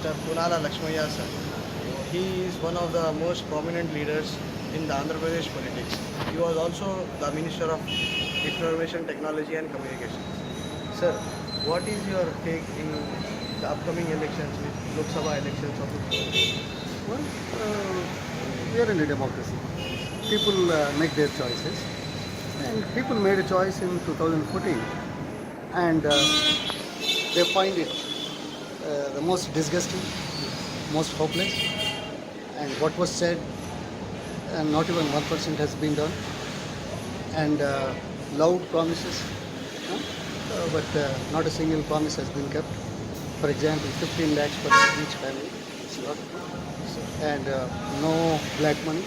Mr. Ponnala Lakshmaiah sir. He is one of the most prominent leaders in the Andhra Pradesh politics. He was also the Minister of Information Technology and Communication. Sir, what is your take in the upcoming elections with Lok Sabha elections of Well, we are in a democracy. People make their choices, and people made a choice in 2014, and they find it the most disgusting, most hopeless, and what was said, and not even 1% has been done, and loud promises, but not a single promise has been kept. For example, 15 lakhs for each family, it's not, and no black money.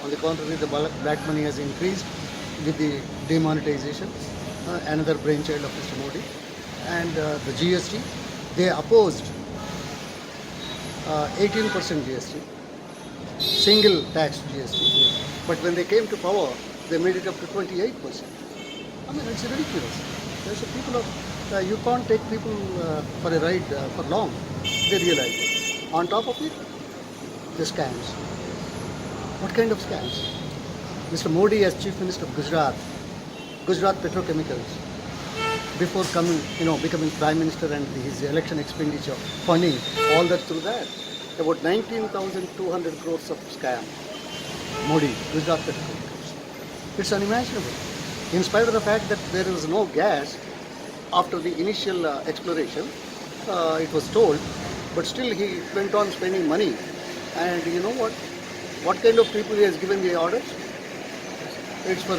On the contrary, the black money has increased with the demonetization, another brainchild of Mr. Modi, and the GST. They opposed 18% GST, single tax GST, but when they came to power, they made it up to 28%. I mean, it's ridiculous. There's a people of, you can't take people for a ride for long. They realize it. On top of it, the scams. What kind of scams? Mr. Modi as Chief Minister of Gujarat Petrochemicals, before becoming Prime Minister and his election expenditure, funding, all that through that, about 19,200 crores of scam. Modi, Gujarat Petrochemicals. It's unimaginable. In spite of the fact that there was no gas after the initial exploration, it was told, but still he went on spending money. And you know what? What kind of people he has given the orders? It's for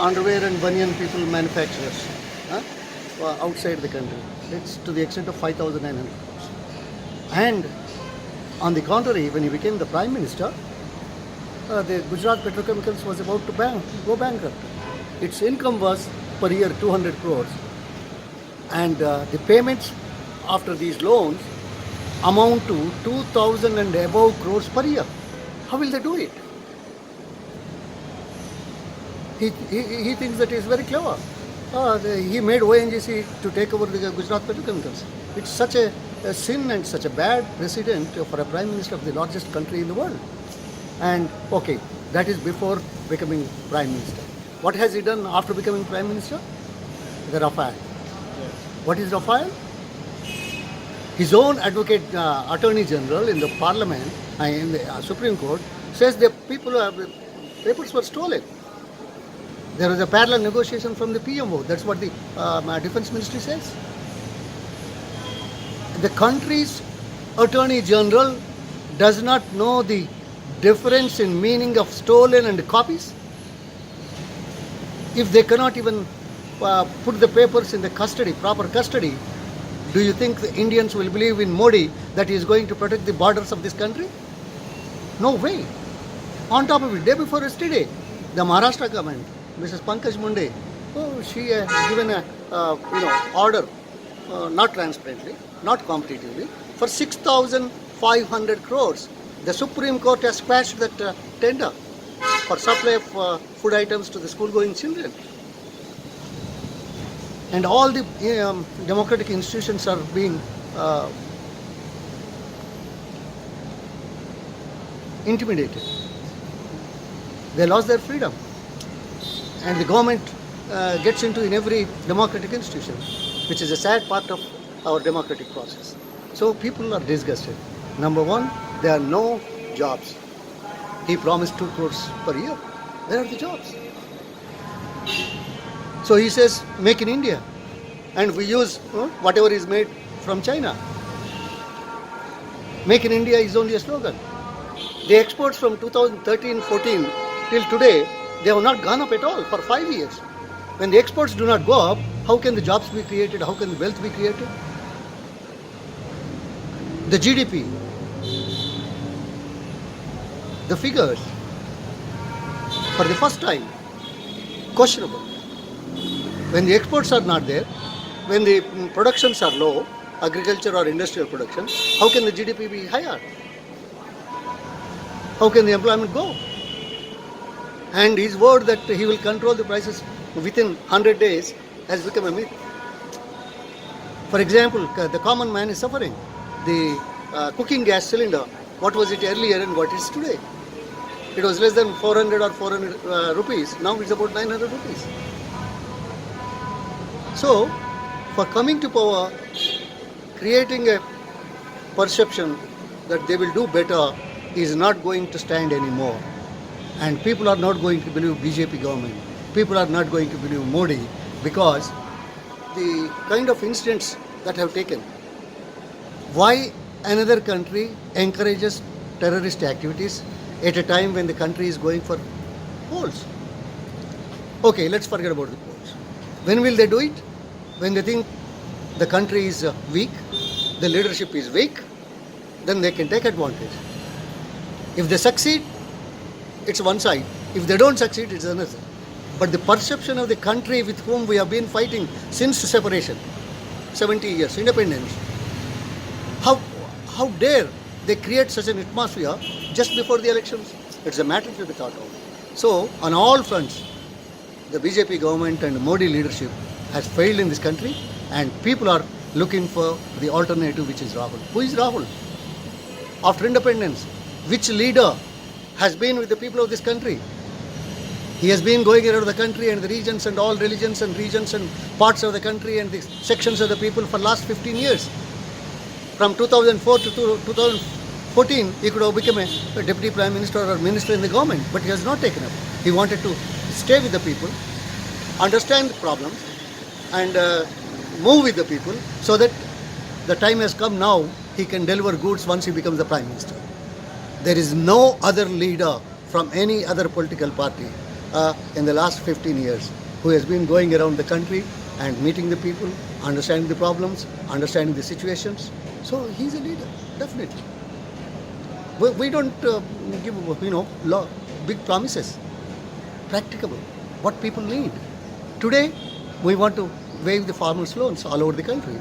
underwear and banyan people manufacturers outside the country. It's to the extent of 5,900 crores. And on the contrary, when he became the Prime Minister, the Gujarat Petrochemicals was about to go bankrupt. Its income was per year 200 crores. And the payments after these loans amount to 2,000 and above crores per year. How will they do it? He thinks that he is very clever. He made ONGC to take over the Gujarat Petrochemicals. It's such a sin and such a bad precedent for a Prime Minister of the largest country in the world. And okay, that is before becoming Prime Minister. What has he done after becoming Prime Minister? The Rafale. yes. What is Rafale? His own advocate, Attorney General in the Parliament, in the Supreme Court, says the papers were stolen. There was a parallel negotiation from the PMO. That's what the Defense Ministry says. The country's Attorney General does not know the difference in meaning of stolen and copies. If they cannot even put the papers in the custody, proper custody, do you think the Indians will believe in Modi that he is going to protect the borders of this country? No way. On top of it, day before yesterday, the Maharashtra government, Mrs. Pankaj Munde, she has given a order, not transparently, not competitively, for 6,500 crores. The Supreme Court has squashed that tender for supply of food items to the school-going children. And all the democratic institutions are being intimidated. They lost their freedom. And the government gets into in every democratic institution, which is a sad part of our democratic process. So people are disgusted. Number one, there are no jobs. He promised 2 crores per year. Where are the jobs? So he says, make in India. And we use whatever is made from China. Make in India is only a slogan. The exports from 2013-14 till today, they have not gone up at all for 5 years. When the exports do not go up, how can the jobs be created? How can the wealth be created? The GDP, the figures, for the first time, questionable. When the exports are not there, when the productions are low, agriculture or industrial production, how can the GDP be higher? How can the employment go? And his word that he will control the prices within 100 days has become a myth. For example, the common man is suffering. the cooking gas cylinder, what was it earlier and what is today? It was less than 400 or 400 rupees. Now it's about 900 rupees. So, for coming to power, creating a perception that they will do better is not going to stand anymore. And people are not going to believe BJP government. People are not going to believe Modi because the kind of incidents that have taken. Why another country encourages terrorist activities at a time when the country is going for polls? Okay, let's forget about the polls. When will they do it? When they think the country is weak, the leadership is weak, then they can take advantage. If they succeed, it's one side. If they don't succeed, it's another. But the perception of the country with whom we have been fighting since separation, 70 years, independence, how dare they create such an atmosphere just before the elections? It's a matter to be thought of. So, on all fronts, the BJP government and Modi leadership has failed in this country, and people are looking for the alternative, which is Rahul. Who is Rahul? After independence, which leader has been with the people of this country? He has been going around the country and the regions and all religions and regions and parts of the country and the sections of the people for last 15 years. From 2004 to 2014, he could have become a deputy prime minister or minister in the government, but he has not taken up. He wanted to stay with the people, understand the problems, and move with the people so that the time has come now he can deliver goods once he becomes the prime minister. There is no other leader from any other political party in the last 15 years who has been going around the country and meeting the people, understanding the problems, understanding the situations. So he's a leader, definitely. We don't give big promises. Practicable, what people need. Today, we want to waive the farmers' loans all over the country.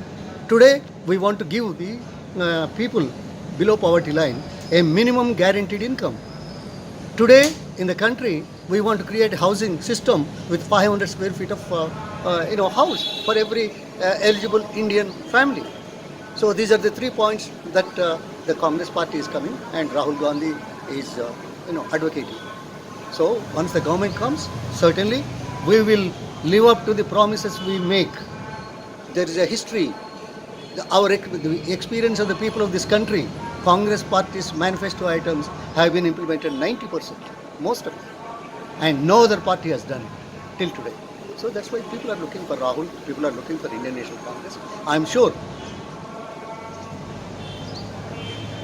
Today, we want to give the people below poverty line a minimum guaranteed income. Today, in the country, we want to create a housing system with 500 square feet of house for every eligible Indian family. So these are the 3 points that the Congress party is coming and Rahul Gandhi is advocating. So once the government comes, certainly we will live up to the promises we make. There is a history. The experience of the people of this country, Congress party's manifesto items have been implemented 90%, most of them. And no other party has done it till today. So that's why people are looking for Rahul, people are looking for Indian National Congress. I'm sure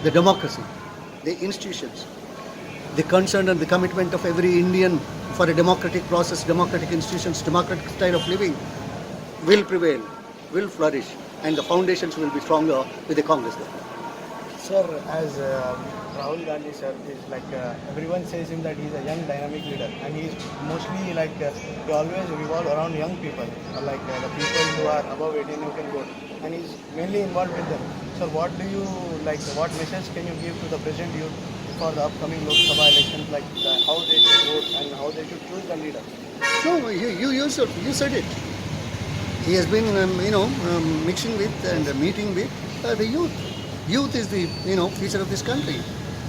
the democracy, the institutions, the concern and the commitment of every Indian for a democratic process, democratic institutions, democratic style of living will prevail, will flourish, and the foundations will be stronger with the Congress government. Sir, as Rahul Gandhi sir is everyone says him that he's a young dynamic leader and he's mostly he always revolve around young people, the people who are above 18 who can vote, and he's mainly involved with them. So what do you what message can you give to the present youth for the upcoming Lok Sabha elections, how they should vote and how they should choose the leader? No, you said it. He has been mixing with and meeting with the youth. Youth is the future of this country.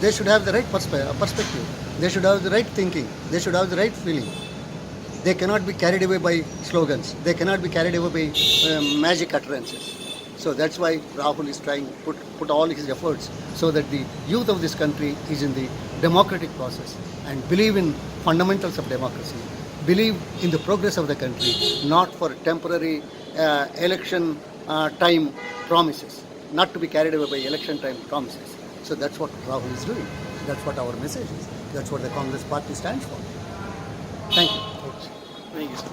They should have the right perspective. They should have the right thinking. They should have the right feeling. They cannot be carried away by slogans. They cannot be carried away by magic utterances. So that's why Rahul is trying to put all his efforts so that the youth of this country is in the democratic process and believe in fundamentals of democracy, believe in the progress of the country, not for temporary election time promises, not to be carried away by election time promises. So that's what Rahul is doing. That's what our message is. That's what the Congress party stands for. Thank you. Thank you, sir.